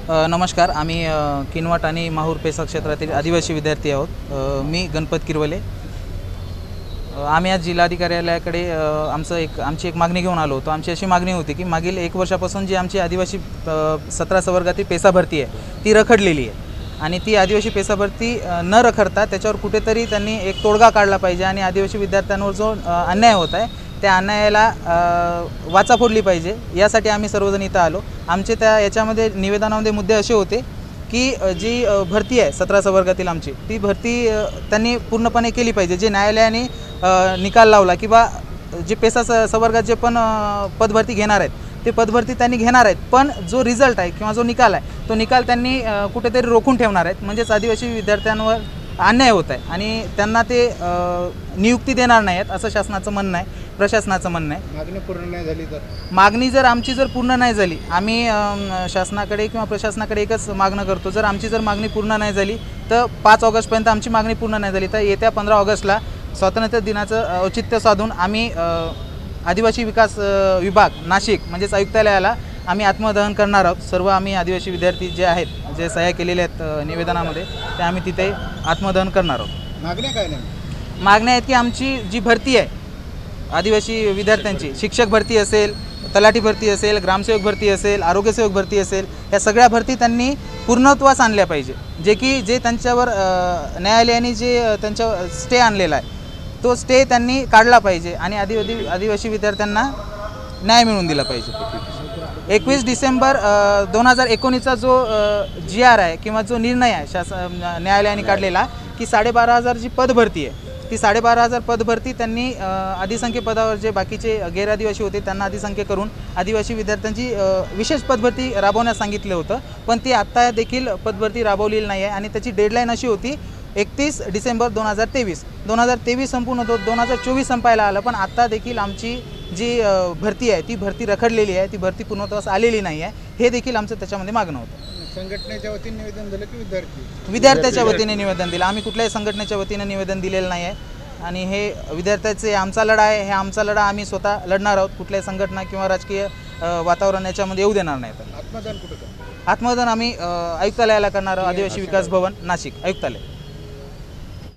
नमस्कार, आम्ही किनवट आणि माहूर पेसा क्षेत्रातील आदिवासी विद्यार्थी आहोत। मी गणपत किरवले। आम्ही आज जिल्हाधिकाऱ्यालयाकडे आमची एक मागणी घेऊन आलो होतो। आमची अशी मागणी होती की मागील 1 वर्षापासून जी आमची आदिवासी 17 संवर्गातील पेसा भरती आहे ती रखडलेली आहे आणि ती आदिवासी पेसा भरती न रखडता त्याच्यावर कुठेतरी त्यांनी एक तोडगा काढला पाहिजे आणि आदिवासी विद्यार्थ्यांवर जो अन्याय होत आहे त्या अन्यायाला वाचा फोडली पाहिजे। यासाठी आम्ही सर्वजण इथं आलो। आमचे याच्यामध्ये निवेदनामध्ये मुद्दे असे होते की जी भरती आहे 17 संवर्गातील आमची ती भरती त्यांनी पूर्णपणे केली पाहिजे। जे न्यायालयाने निकाल लावला की बा जे पेसा संवर्गात जे पण पदभरती घेणार आहेत ते पदभरती त्यांनी घेणार आहेत, पण जो रिझल्ट आहे किंवा जो निकाल आहे तो निकाल त्यांनी कुठेतरी रोखून ठेवणार आहेत। म्हणजेच आदिवासी विद्यार्थ्यांवर अन्याय होत आहे आणि त्यांना ते नियुक्ती देणार नाही आहेत असं शासनाचं म्हणणं आहे, प्रशासनाचं म्हणणं आहे। मागणी पूर्ण नाही झाली तर मागणी जर आमची पूर्ण नाही झाली, आम्ही शासनाकडे किंवा प्रशासनाकडे एकच मागणं करतो, जर आमची मागणी पूर्ण नाही झाली तर 5 ऑगस्टपर्यंत आमची मागणी पूर्ण नाही झाली तर येत्या 15 ऑगस्टला स्वातंत्र्य दिनाचं औचित्य साधून आम्ही आदिवासी विकास विभाग नाशिक म्हणजेच आयुक्तालयाला आम्ही आत्मदहन करणार आहोत। सर्व आम्ही आदिवासी विद्यार्थी जे आहेत जे सह्या केलेल्या आहेत निवेदनामध्ये ते आम्ही तिथे आत्मदहन करणार आहोत। मागण्या काय नाही? मागण्या आहेत की आमची जी भरती आहे आदिवासी विद्यार्थ्यांची, शिक्षक भरती असेल, तलाठी भरती असेल, ग्रामसेवक भरती असेल, आरोग्यसेवक भरती असेल, या सगळ्या भरती त्यांनी पूर्णत्वास आणल्या पाहिजे। जे त्यांच्यावर न्यायालयाने जे त्यांच्या स्टे आणलेला आहे तो स्टे त्यांनी काढला पाहिजे आणि आदिवासी विद्यार्थ्यांना न्याय मिळवून दिला पाहिजे। 21 डिसेंबर 2019चा जो GR आहे किंवा जो निर्णय आहे न्यायालयाने काढलेला की 12,500 जी पदभरती आहे ती 12,500 पदभरती त्यांनी अधिसंख्य पदावर जे बाकीचे गैरआदिवासी होते त्यांना अधिसंख्य करून आदिवासी विद्यार्थ्यांची विशेष पदभरती राबवण्यास सांगितलं होतं, पण ती आत्ता देखील पदभरती राबवलेली नाही आहे आणि त्याची डेडलाईन अशी होती 31 डिसेंबर 2023 संपूर्ण 2024 संपायला आलं, पण आत्ता देखील आमची जी भरती आहे ती भरती रखडलेली आहे, ती भरती पूर्णत्वास आलेली नाही आहे। हे देखील आमचं त्याच्यामध्ये मागणं होतं। संघटनेच्या वतीने निवेदन दिलं की विद्यार्थ्याच्या वतीने निवेदन दिलं। आम्ही कुठल्याही संघटनेच्या वतीने निवेदन दिलेलं नाही आहे आणि हे विद्यार्थ्याचे आमचा लढा आहे। हे आमचा लढा आम्ही स्वतः लढणार आहोत। कुठल्याही संघटना किंवा राजकीय वातावरण याच्यामध्ये येऊ देणार नाही। आत्मदान कुठं? आत्मदान आम्ही आयुक्तालयाला करणार आहोत, आदिवासी विकास भवन नाशिक आयुक्तालय।